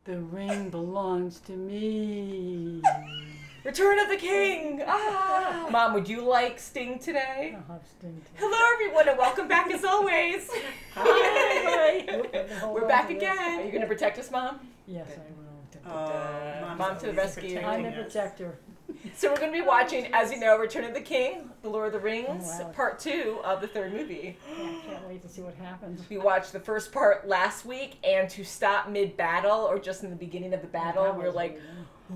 The ring belongs to me. Return of the King! Ah! Mom, would you like Sting today? I'll have Sting today. Hello, everyone, and welcome back as always. Hi. We're back again. Are you going to protect us, Mom? Yes, I will. Mom to the rescue. I'm a protector. So we're going to be watching, as you know, Return of the King, The Lord of the Rings, wow. part 2 of the third movie. Yeah, I can't wait to see what happens. We watched the first part last week, and to stop mid-battle, or just in the beginning of the battle, we were like,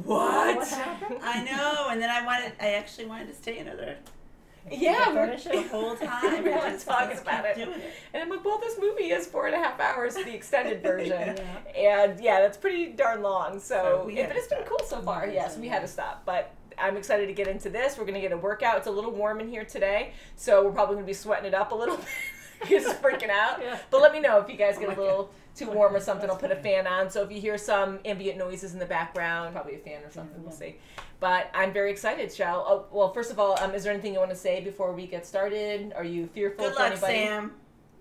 what happened? I know, and then I actually wanted to stay another. Yeah, we're The whole time. we weren't talking about it. And I'm like, well, this movie is 4.5 hours, the extended version. And yeah, that's pretty darn long. So we yeah, had but to it's been cool so far. Yes, we had to stop. But I'm excited to get into this. We're going to get a workout. It's a little warm in here today, so we're probably going to be sweating it up a little bit. You're just freaking out. Yeah. But let me know if you guys get a little too warm or something. I'll put a fan on. So if you hear some ambient noises in the background, probably a fan or something, we'll see. But I'm very excited, Shell. Oh, well, first of all, is there anything you want to say before we get started? Are you fearful Good for luck, anybody? Sam.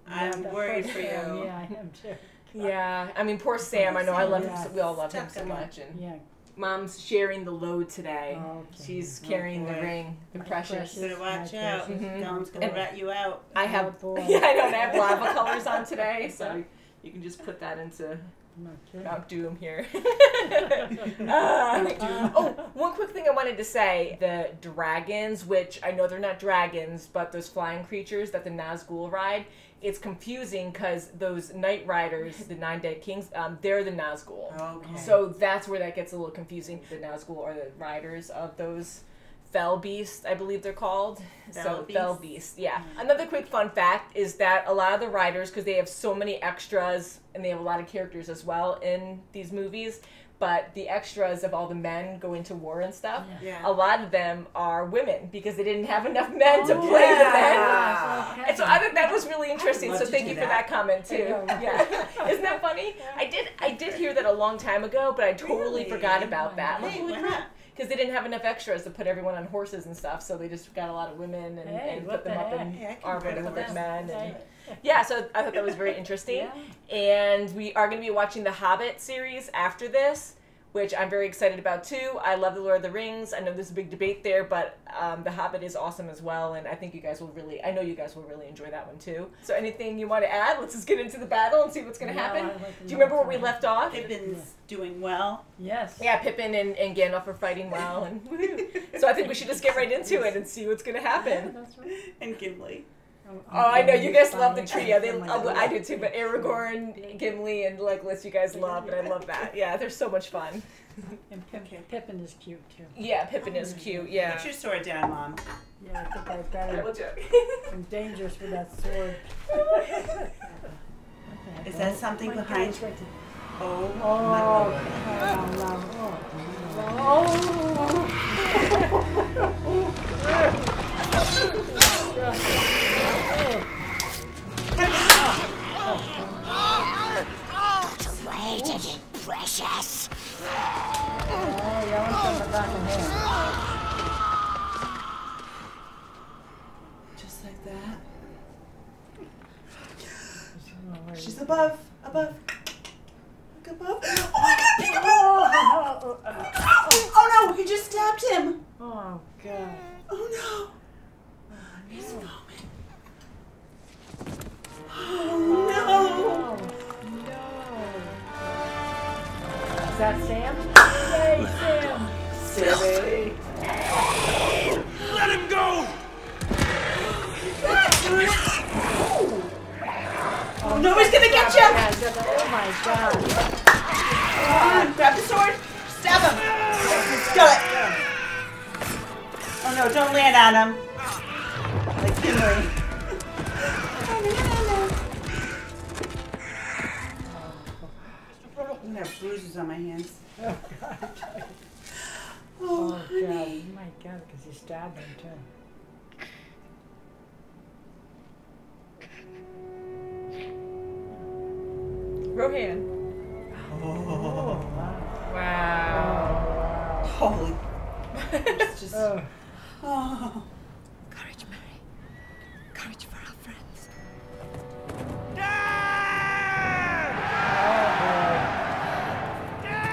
I'm worried for you. Yeah, I am too. Yeah, I mean, poor Sam. I know I love him. Yeah. We all love him so much. And Yeah. Mom's sharing the load today. Okay. She's carrying the boy. ring, the My precious. precious. Better watch out. Mhm. Dom's gonna And- rat you out. I have, Oh, boy. yeah, I know. And I have lava colors on today, so you can just put that into Okay. Mount Doom here. One quick thing I wanted to say: the dragons, which I know they're not dragons, but those flying creatures that the Nazgul ride. It's confusing because those Night Riders, the 9 Dead Kings, they're the Nazgul. Okay. So that's where that gets a little confusing. The Nazgul are the riders of those fell beasts, I believe they're called. Fell beasts, yeah. Another quick fun fact is that a lot of the riders, because they have so many extras and they have a lot of characters as well in these movies, but the extras of all the men going to war and stuff, Yeah. a lot of them are women because they didn't have enough men to play the men. And so I thought that was really interesting. So thank you for that comment too. Yeah, isn't that funny? I did hear that a long time ago, but I totally forgot about that. Hey, why not? Because they didn't have enough extras to put everyone on horses and stuff, so they just got a lot of women and put them up in armor with men. And, yeah, so I thought that was very interesting. And we are going to be watching the Hobbit series after this, which I'm very excited about too. I love The Lord of the Rings. I know there's a big debate there, but The Hobbit is awesome as well, and I think you guys will really, I know you guys will really enjoy that one too. So anything you want to add? Let's just get into the battle and see what's going to happen. Do you remember where we left off? Pippin's doing well. Yes. Yeah, Pippin and Gandalf are fighting well, and woohoo. So I think we should just get right into it and see what's going to happen. That's right. And Gimli. Oh, I know, you guys love the trio. I do too, but Aragorn, Gimli, and Legolas you guys love, and I love that. Yeah, they're so much fun. And Pippin is cute too. Yeah, Pippin is cute, yeah. Put your sword down, Mom. Yeah, I think I've got We'll it. joke. I'm dangerous with that sword. Is that something behind you? Oh, Oh, Waited it, precious. just like that. She's above. Look above. Oh my God, peekaboo! Oh no, he just stabbed him. Oh, God. Oh no. He's foaming. Oh no. Is that Sam? Yay, Sam! Silly. Let him go! Oh, nobody's gonna get you. Oh my God. Come on, grab the sword. Stab him. Got it. Oh no, don't land on him. Like Gimli. I'm gonna have bruises on my hands. Oh, God. Oh, God. honey. My God, because he stabbed him too. Rohan. Oh. Wow. Holy. It's just. Oh. Oh. Courage, Mary. Courage for our friends. Oh, boy.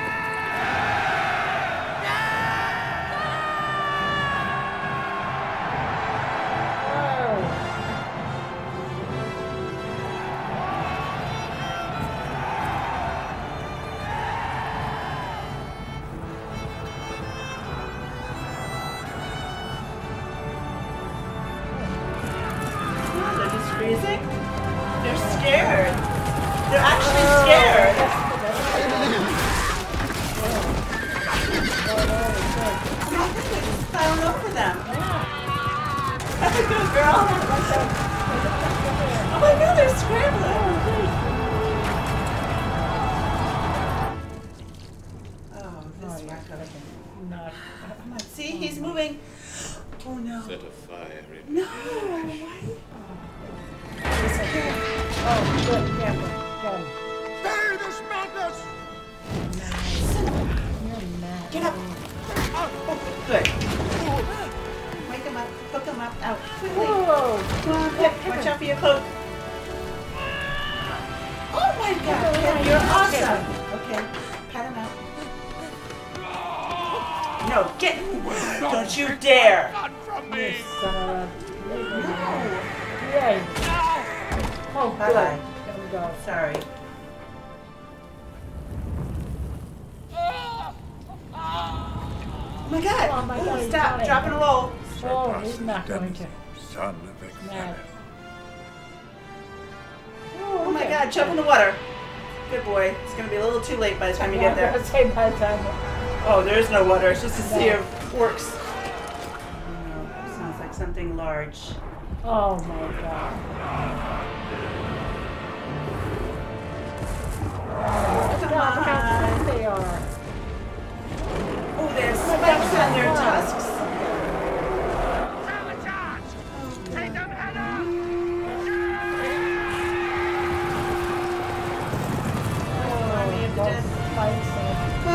not. Come on, see, he's moving. Oh no. Set a fire in No. Oh, good. Yeah, good. Stay this madness! You're mad. Get up. Oh, good. Wake him up. Hook him up. Out. Quickly. Whoa. Come on, Pip. Watch out for your coat. Oh my God. Pip, you're awesome. Okay. Pat him out. No, get. Don't you dare. Run from You me! son of a... No. Yay. Oh, good. Bye-bye. Let him go. Sorry. Oh my God. Oh my God, he's Stop. dying. Drop and roll. Oh, he's not going to. Son of a Mad. Oh my God. Jump in the water. Good boy. It's going to be a little too late by the time you get I'm there. gonna say by the time. Oh, there is no water. It's just a sea No. of forks. Oh, no. Sounds like something large. Oh my God. Come Look how on. sweet they are. Oh, there's spikes on their tusks. Take them head on! Army of the dead. Spikes and... Oh,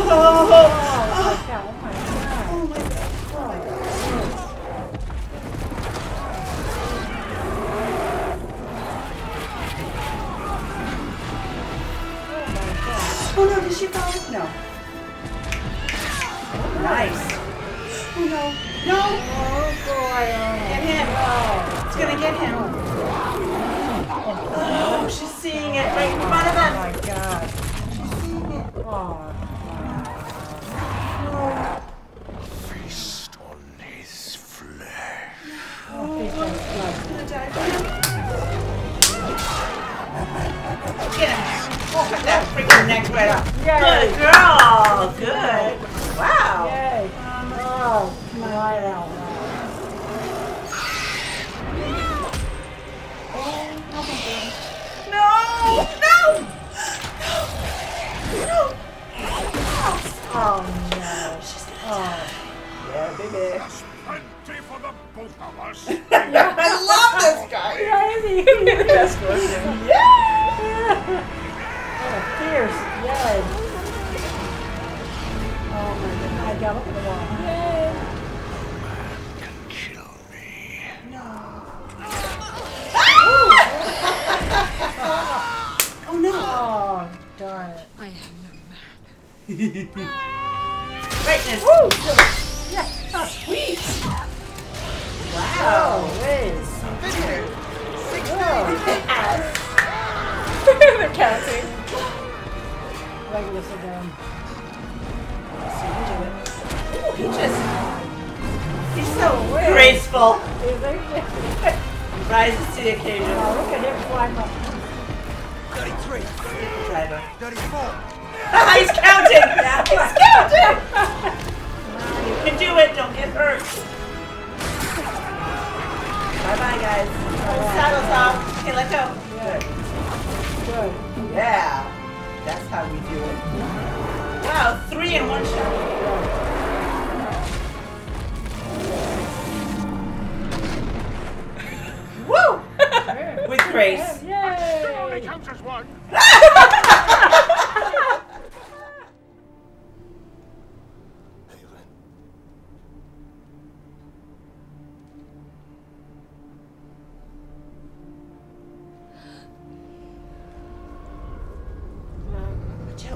Oh my God. Oh my God. oh my God. Oh my God. Oh no, did she fall? No. Nice. Oh no. No! Oh boy. Get him. Oh. It's gonna get him. Oh, she's seeing it right in front of Oh us. my God. She's seeing it. Oh. Feast on his flesh. Oh, he's gonna I'm flood. gonna die for him. Get him. Cut that freaking neck right off. Yay. Good girl. Good. Wow. Yay. Oh, right out. No. No. No. Oh no. Oh. Yeah, baby. Plenty for the both of us. I love this guy. Yeah, is he? The best version. Yeah. Oh, fierce. Yay. Oh my God. I got up in the wall. Yay. Can kill me. Oh no. Oh, darn it. I am no man. Brightness. Woo! Yeah. Oh, Sweet. oh, Wow. wait. Whoa. They're counting. Regular again. Ooh, he's so graceful. Is there? Rises to the occasion. Oh, look at him climb up. 33, Driver. 34. He's counting. He's counting. You can do it. Don't get hurt. Bye bye, guys. Saddles off. Okay, let go. Good. Good. Yeah. That's how we do it. Wow, 3 in one shot. Woo! With grace. Only Yay! counts as one.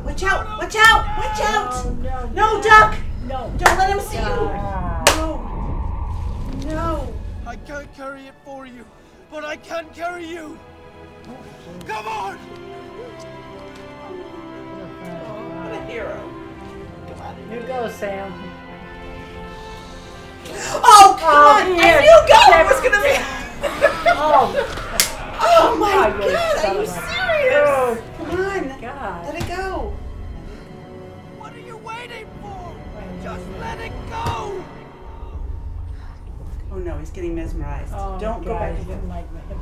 Watch out! Watch out! Watch out! Oh, no. No, duck! No. Don't let him see you! Ah. No! No! I can't carry it for you, but I can carry you. Come on! What a hero. Come on. Here goes Sam. Oh, come on! I here. knew God was gonna be. Oh, Oh my Oh, you God! son Are you of a- serious? Oh, Come on! God. Let it go! What are you waiting for? Just let it go! Oh no, he's getting mesmerized. Oh, Don't go God, back. he didn't like my hip.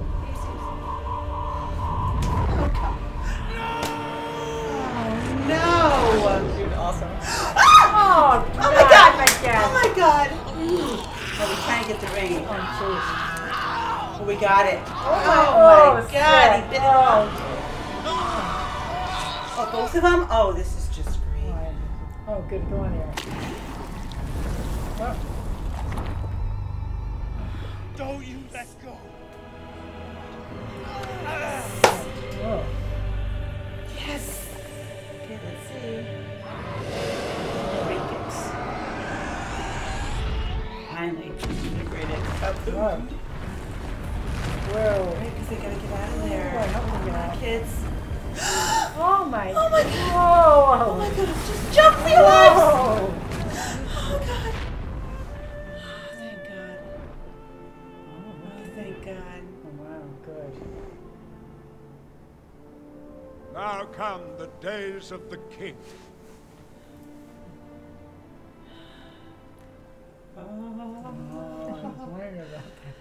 No! Dude, awesome. Oh, Oh my God! get the ring. Oh, jeez. Oh, we got it. Oh, my God, he sick. bit it off. Oh, both of them? Oh, this is just great. Oh, good. Go on there. Oh. Don't you let go. Oh. Yes. Okay, let's see. Trinkets. Finally, integrated. Oh. Whoa. Right, because they gotta get out of there. Oh, I hope we get Come on, out. kids. Oh my. Oh my God. Whoa. Oh my God, just jump for your lives. Whoa. Oh God. Oh, thank God. Oh, thank God. Oh, wow, good. Now come the days of the king. Oh, I was wondering about that.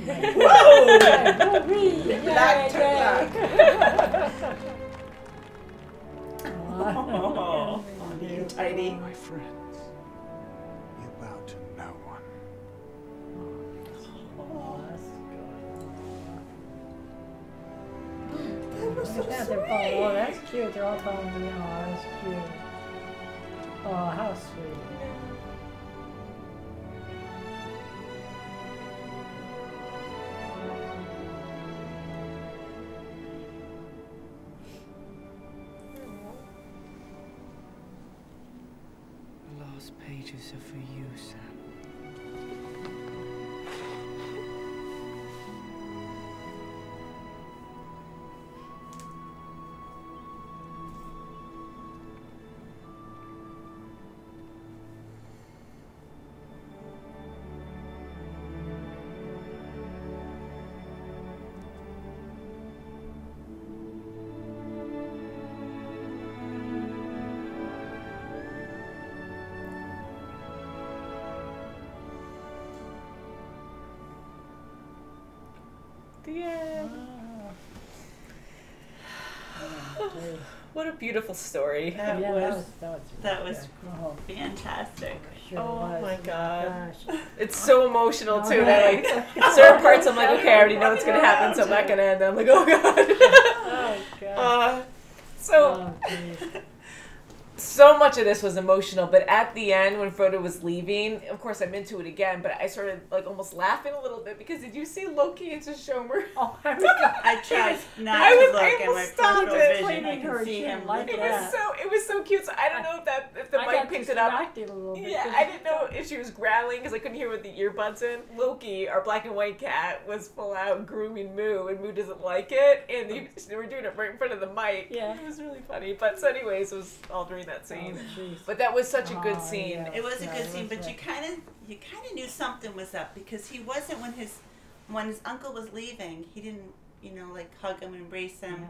Whoa! Woo-wee. Black to Yay, black. yay. Oh, you tidy. My friends, you bow to no one. Oh, that's good. That was so Yeah, sweet. oh, that's cute. They're all calling me. Oh, that's cute. Oh, how sweet. The last pages are for you, Sam. The end. What a beautiful story. That Yeah, was that was that was oh, fantastic. sure Oh was. my God. Gosh. It's so emotional too. Oh, That like certain parts I'm like, okay, I already know what's gonna happen, so I'm not gonna end. I'm like, oh God. Oh, God. So Oh, geez. so much of this was emotional, but at the end when Frodo was leaving, of course I'm into it again, but I started like almost laughing a little bit because did you see Loki into Shomer? Oh, I was gonna, I tried not I to was- look I at my almost stopped peripheral it. vision. I Cleaning her can see him chin like looking that. It was so cute. So I don't know if the I mic got picked it up. distracted a little bit. Yeah, I didn't know if she was growling because I couldn't hear with the earbuds in. Loki, our black and white cat, was full out grooming Moo, and Moo doesn't like it, and they were doing it right in front of the mic. Yeah. It was really funny. But so, anyways, it was all during that scene. Oh, jeez. But that was such a good Oh, scene. yeah. It was a Yeah, good it scene, was, but yeah. you kind of knew something was up because he wasn't when his uncle was leaving. He didn't, like hug him, embrace him. Yeah.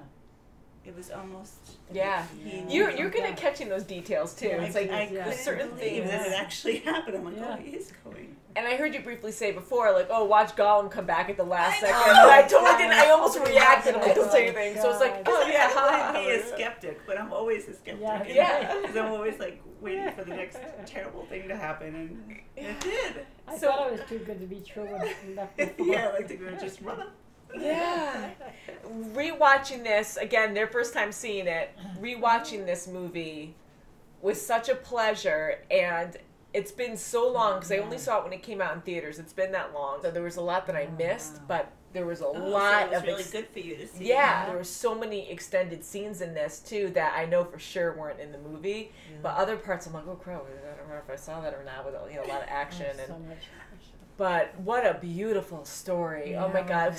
It was almost. Yeah. He, You're Yeah. good at catching those details too. Yeah, It's like I Yeah. couldn't certain believe things. that it actually happened. I'm like, Yeah. oh, he is going. And I heard you briefly say before, like, oh, watch Gollum come back at the last I second. know. But I totally didn't. I Oh almost my reacted. I'm like, don't say God. anything. So it's like, God. oh yeah, I ha. wouldn't be a skeptic, but I'm always a skeptic. Yeah. Yeah. Because I'm always like waiting for the next terrible thing to happen, and it did. I So- thought it was too good to be true when it left before. Yeah, I like to go just run up. Yeah. Rewatching this, again, their first time seeing it, rewatching this movie was such a pleasure, and it's been so long, because I only saw it when it came out in theaters. It's been that long. So there was a lot that I missed, but there was a lot so it was of... really good for you to see. Yeah, there were so many extended scenes in this, too, that I know for sure weren't in the movie. But other parts, I'm like, oh, crap, I don't remember if I saw that or not, with a lot of action. Oh, so And much. But what a beautiful story. Oh, my God.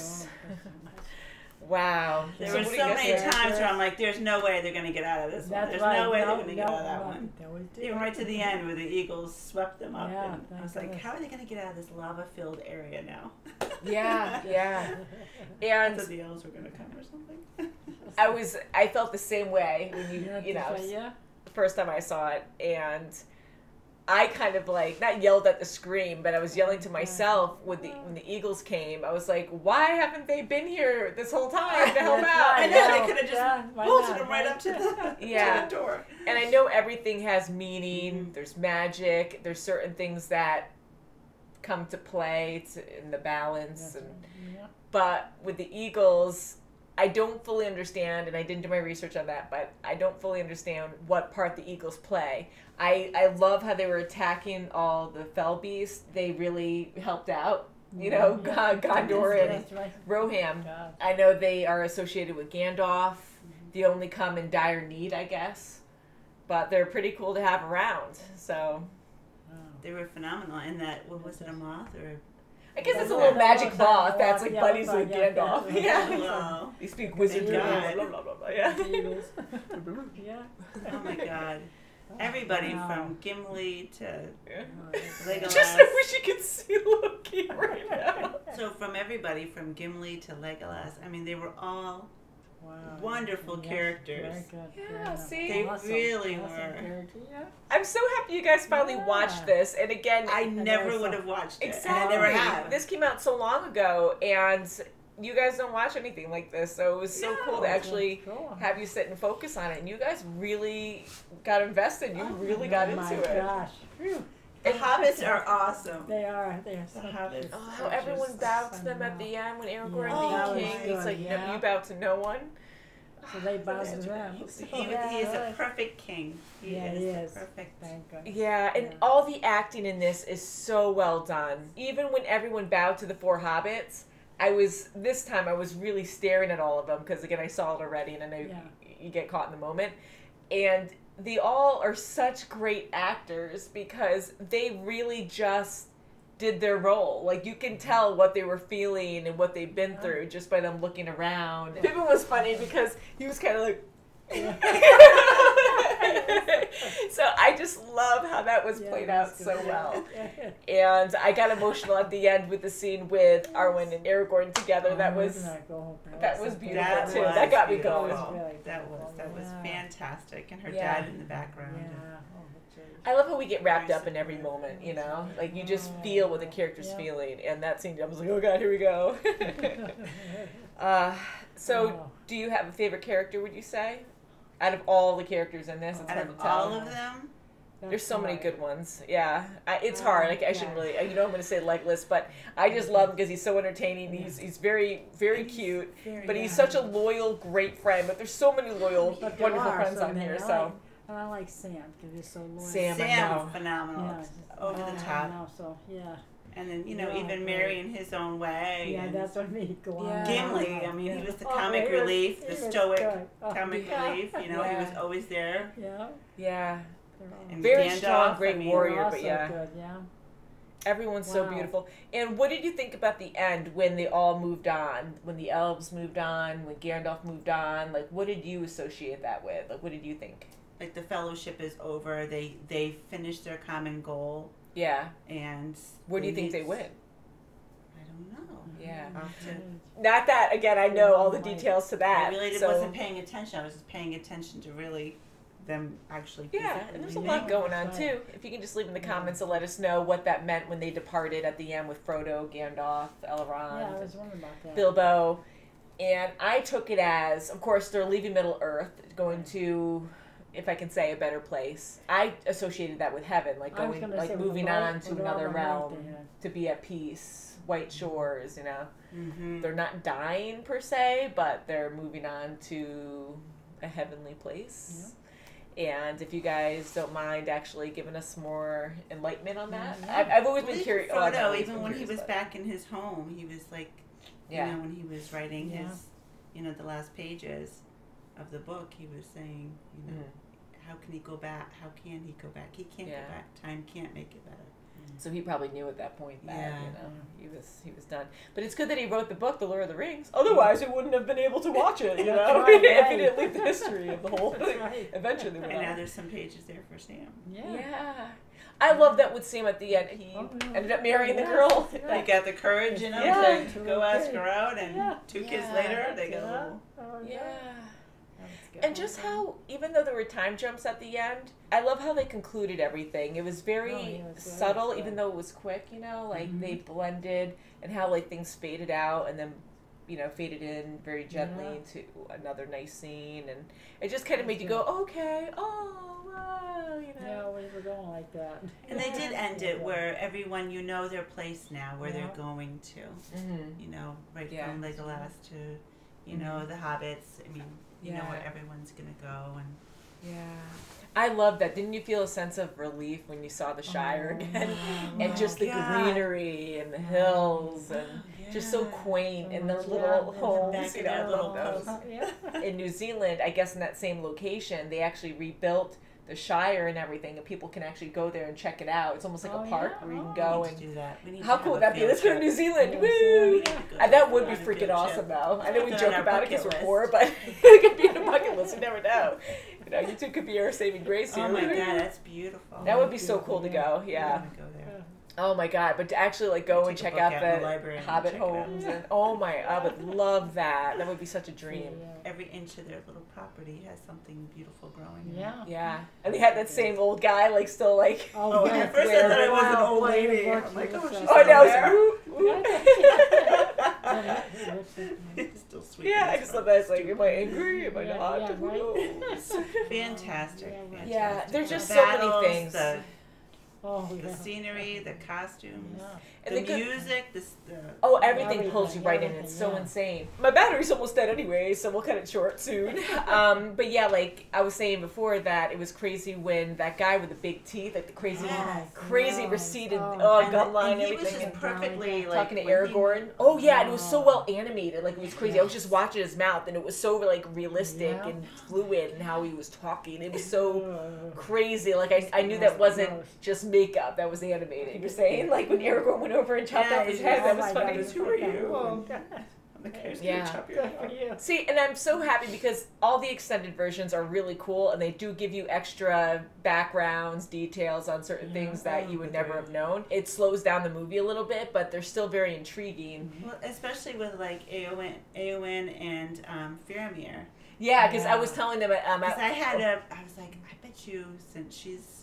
Wow. There So were what do so you many guys think? times where I'm like, there's no way they're going to get out of this one. That's There's right. no way they're going to get out of that one. That was Even right to the end where the Eagles swept them up. Yeah, and I thank was like, goodness. how are they going to get out of this lava-filled area now? Yeah, yeah. I And thought the elves were going to come or something. I felt the same way when Yeah, you know, yeah. the first time I saw it, and I kind of like, not yelled at the screen, but I was yelling to myself when the Eagles came. I was like, why haven't they been here this whole time to help out? I know, they could have just bolted them right up to the door. And I know everything has meaning. There's magic. There's certain things that come to play in the balance. But with the Eagles, I don't fully understand, and I didn't do my research on that, but I don't fully understand what part the Eagles play. I love how they were attacking all the fell beasts. They really helped out. You know, Gondor and Roham. I know they are associated with Gandalf. They only come in dire need, I guess. But they're pretty cool to have around. So they were phenomenal. And that, what was it, a moth or? I guess it's a little magic moth that's like buddies with Gandalf. Yeah. They speak wizardry. Blah, blah, blah, blah. Yeah. Oh my God. Everybody from Gimli to Legolas. Just I wish you could see Loki right now. So from everybody from Gimli to Legolas, I mean, they were all wonderful characters. Yeah, see? They really were. I'm so happy you guys finally watched this. And again, I never would have watched it. Exactly. And I never have. This came out so long ago, and you guys don't watch anything like this, so it was so cool to actually have you sit and focus on it. And you guys really got invested. You really got into it. Gosh. The hobbits are awesome. They are. They are so hobbits. Oh, how everyone bowed to them at the end when Aragorn being king. It's like, no, you bow to no one. So they bow to them. He is a perfect king. He is perfect. Thank God. Yeah, and all the acting in this is so well done. Even when everyone bowed to the four hobbits, this time I was really staring at all of them because, again, I saw it already, and I know you get caught in the moment. And they all are such great actors because they really just did their role. Like, you can tell what they were feeling and what they've been through just by them looking around. Pippin was funny because he was kind of like... So I just love how that was played out so well. And I got emotional at the end with the scene with Arwen and Aragorn together. That was beautiful too. That got me going. That was fantastic. And her dad in the background. I love how we get wrapped up in every moment, you know? Like, you just feel what the character's feeling. And that scene, I was like, oh God, here we go. So, do you have a favorite character, would you say? Out of all the characters in this, it's hard to tell. All of them? There's so many good ones. Yeah. It's hard. Like, I shouldn't really, you know, I'm going to say Legolas, but I just love him because he's so entertaining. He's very, very cute, but he's such a loyal, great friend. But there's so many loyal, wonderful friends on here, so. And I like Sam because he's so loyal. Sam, phenomenal. Yeah, over the top. And then, you know, even Mary in his own way. Yeah, that's what made me go on. Gimli, I mean, he was the comic relief, the stoic comic relief. You know, he was always there. Yeah. And very Gandalf, strong, great warrior, but good, everyone's so beautiful. And what did you think about the end when they all moved on? When the elves moved on, when Gandalf moved on? Like, what did you associate that with? Like, what did you think? Like, the fellowship is over. They finished their common goal. Yeah. And where do you think they went? I don't know. Yeah. Not that, again, I know all the details to that. I really wasn't paying attention. I was just paying attention to really them actually. Yeah, and there's a lot going on, too. If you can just leave in the comments and let us know what that meant when they departed at the end with Frodo, Gandalf, Elrond, I was wondering about that. Bilbo. And I took it as, of course, they're leaving Middle-earth, going to... if I can say, a better place. I associated that with heaven, like going, like moving on to another realm, to be at peace, white shores, you know. Mm-hmm. They're not dying per se, but they're moving on to a heavenly place. Yeah. And if you guys don't mind actually giving us more enlightenment on that. I've always been curious. Frodo, even when he was back in his home, he was like, you know, when he was writing his, you know, the last pages of the book, he was saying, you know, how can he go back? How can he go back? He can't go back. Time can't make it better. So he probably knew at that point that you know he was done. But it's good that he wrote the book, The Lord of the Rings. Otherwise, we wouldn't have been able to watch it. You know, if he didn't leave the history of the whole adventure. And now there's some pages there for Sam. Yeah. I love that with Sam at the end. He ended up marrying the girl. He got the courage, you know, to go ask her out, and 2 kids later, they go. And just how, even though there were time jumps at the end, I love how they concluded everything. It was very subtle, even though it was quick, you know, like they blended, and how like things faded out and then, you know, faded in very gently into another nice scene, and it just kind of made you go, okay, oh, wow, you know. Yeah, we were going like that. And they did end it where everyone, you know their place now, where they're going to. You know, right from Legolas to, you know, the hobbits. I mean, you know where everyone's going to go. And I love that. Didn't you feel a sense of relief when you saw the Shire again? And just the greenery and the hills and just so quaint, and the little homes, you know, little homes. In New Zealand, I guess in that same location, they actually rebuilt the Shire and everything, and people can actually go there and check it out. It's almost like a park where you can go and do that. How cool would that be? Let's go to New Zealand. Woo! That would be freaking awesome, though. I know we joke about it because we're poor, but it could be in a bucket list. You never know. You know, you two could be our saving grace here. Oh my God, that's beautiful. That would be so cool to go. Yeah. Oh my God! But to actually like go and check out the Hobbit homes, and I would love that. That would be such a dream. Every inch of their little property has something beautiful growing. Yeah. And they had that same old guy, like still like. Oh, at first I thought it was an old lady. I'm like, oh, she's still sweet. Yeah, I just love that. It's like, am I angry? Am I not? Who knows? Fantastic. Yeah, there's just so many things. The scenery, the costumes, the music, everything pulls you right in. It's so insane. My battery's almost dead anyway, so we'll cut it short soon. But yeah, like I was saying before, that it was crazy when that guy with the big teeth, like the crazy receded gun line, and everything. He was just perfectly like talking to Aragorn. And it was so well animated. Like it was crazy. I was just watching his mouth, and it was so like realistic and fluid, and how he was talking. It was so crazy. Like I knew that wasn't just makeup, that was animated. You're saying like when Aragorn went over and chopped off his head, that was funny. Who are you? See, and I'm so happy because all the extended versions are really cool, and they do give you extra backgrounds, details on certain things that you would never have known. It slows down the movie a little bit, but they're still very intriguing. Well, especially with like Eowyn and Faramir. Yeah, because I was telling them, I was like, I bet you, since she's,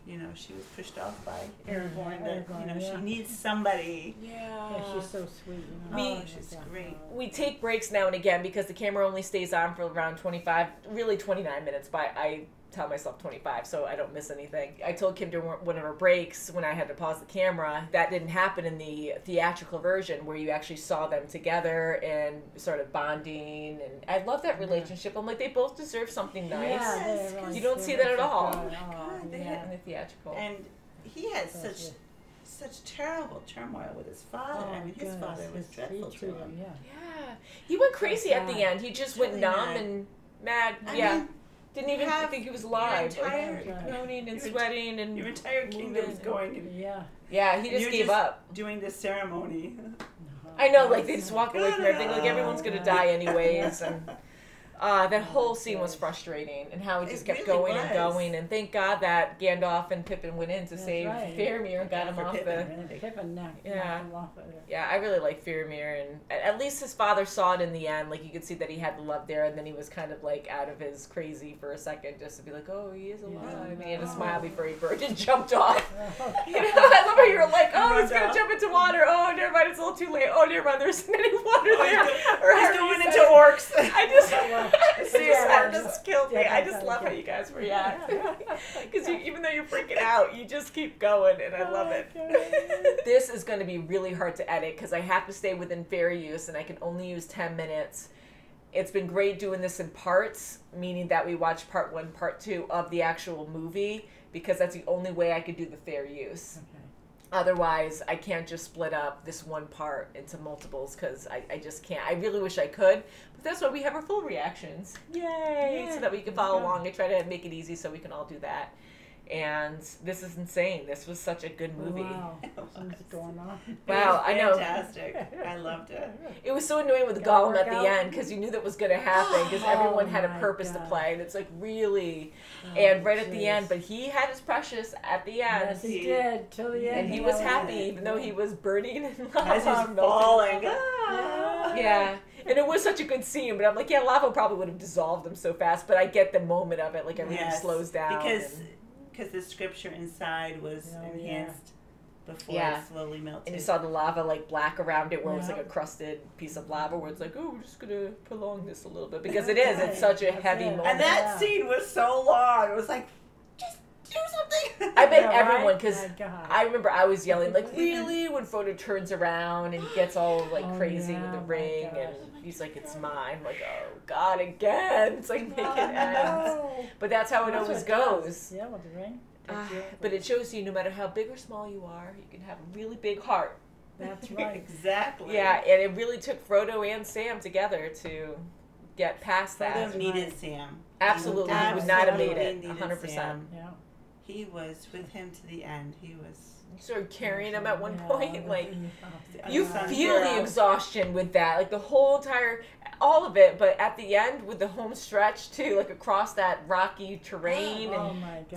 you know, she was pushed off by Aragorn, that, you know, she needs somebody. Yeah, she's so sweet. You know? She's great. We take breaks now and again because the camera only stays on for around 29 minutes, but I tell myself 25 so I don't miss anything. I told Kim during one of her breaks when I had to pause the camera, that didn't happen in the theatrical version where you actually saw them together and sort of bonding, and I love that relationship. I'm like, they both deserve something nice. Yeah, you don't see that at all. They had in the theatrical. And he had such terrible turmoil with his father. I mean, his father was dreadful to him. Yeah. He went crazy at the end. He just went numb and mad. I mean, didn't even think he was alive. Groaning and sweating, and your entire kingdom's going. And he just gave up. Doing this ceremony. I know, like they just walk away from everything. Like everyone's gonna die anyways, and that whole scene was frustrating, and how it just kept going and going. And thank God that Gandalf and Pippin went in to save Faramir and got him off Yeah, I really like Faramir, and at least his father saw it in the end. Like you could see that he had the love there, and then he was kind of like out of his crazy for a second, just to be like, oh, he is alive. And he had a smile before he burst and jumped off. You know, I love how you were like, oh, he's gonna jump into water. Oh, never mind, it's a little too late. Oh, never mind, there isn't any water there. He's going into orcs. I just. That just killed me. I just love how you guys react. Because even though you're freaking out, you just keep going, and I love it. This is going to be really hard to edit because I have to stay within fair use, and I can only use 10 minutes. It's been great doing this in parts, meaning that we watch part 1, part 2 of the actual movie, because that's the only way I could do the fair use. Otherwise, I can't just split up this one part into multiples because I just can't. I really wish I could, but that's why we have our full reactions. Yay! So that we can follow along. I try to make it easy so we can all do that. And this is insane. This was such a good movie. Wow. What's going on? Wow, I know. Fantastic. I loved it. It was so annoying with the Gollum at the end because you knew that was going to happen because everyone had a purpose to play. And it's like, really? And right at the end, but he had his precious at the end. Yes, he did. Till the end. And he was happy even though he was burning and lava. As he's falling. Yeah. And it was such a good scene, but I'm like, yeah, lava probably would have dissolved them so fast, but I get the moment of it, like everything slows down. Because the scripture inside was enhanced before it slowly melted. And you saw the lava like black around it where it was like a crusted piece of lava where it's like, oh, we're just going to prolong this a little bit. Because it is. It's such a heavy moment. And that scene was so long. It was like, just do something. I bet everyone, because I remember I was yelling, like, really? When Frodo turns around and gets all like crazy with the ring and he's like, it's mine. I'm like, oh, God, again. It's like, make it end. But that's how it always goes. Yeah, with the ring. But it shows you no matter how big or small you are, you can have a really big heart. That's right. Exactly. Yeah, and it really took Frodo and Sam together to get past that. Frodo needed Sam. Absolutely. He would not have made it. 100%. Sam. Yeah. He was with him to the end. He was... You started carrying him at one point. Like, you feel the exhaustion with that. Like, the whole entire... all of it, but at the end with the home stretch too, like across that rocky terrain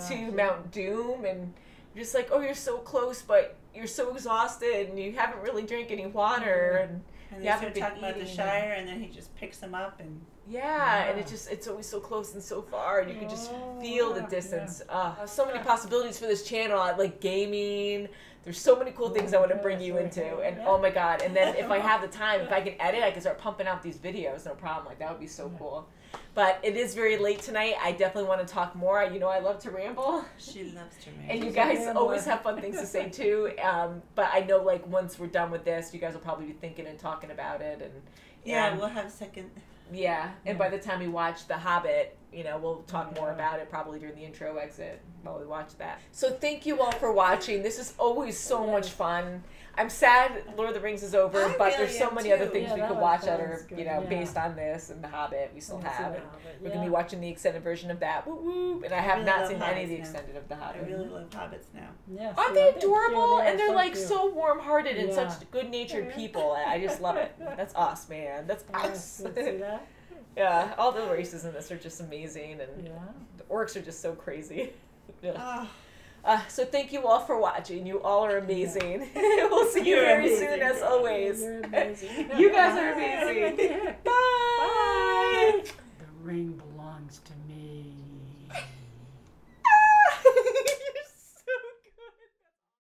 to Mount Doom, and you're just like, oh, you're so close, but you're so exhausted, and you haven't really drank any water, and you haven't been talking about the Shire, and then he just picks them up, and and it's always so close and so far, and you can just feel the distance. So many possibilities for this channel, like gaming. There's so many cool things I want to bring you into, and oh my God! And then if I have the time, if I can edit, I can start pumping out these videos. No problem. Like that would be so cool. But it is very late tonight. I definitely want to talk more. You know, I love to ramble. She loves to ramble. And you guys always have fun things to say too. But I know, like once we're done with this, you guys will probably be thinking and talking about it, and we'll have a second. Yeah, and by the time we watch The Hobbit, you know, we'll talk more about it probably during the intro exit while we watch that. So thank you all for watching. This is always so much fun. I'm sad Lord of the Rings is over, but there's so many other things we could watch that are, you know, based on this, and The Hobbit we still have. And we're going to be watching the extended version of that. Whoop, whoop. And I have not seen any of the extended of The Hobbit. I really love Hobbits now. Yeah, aren't they adorable? And they're like so warm-hearted and such good-natured people. I just love it. That's us, man. That's us. Yeah, all the races in this are just amazing, and the orcs are just so crazy. So thank you all for watching. You all are amazing. We'll see you very soon, as always. You're amazing. You guys are amazing. Bye. The ring belongs to me.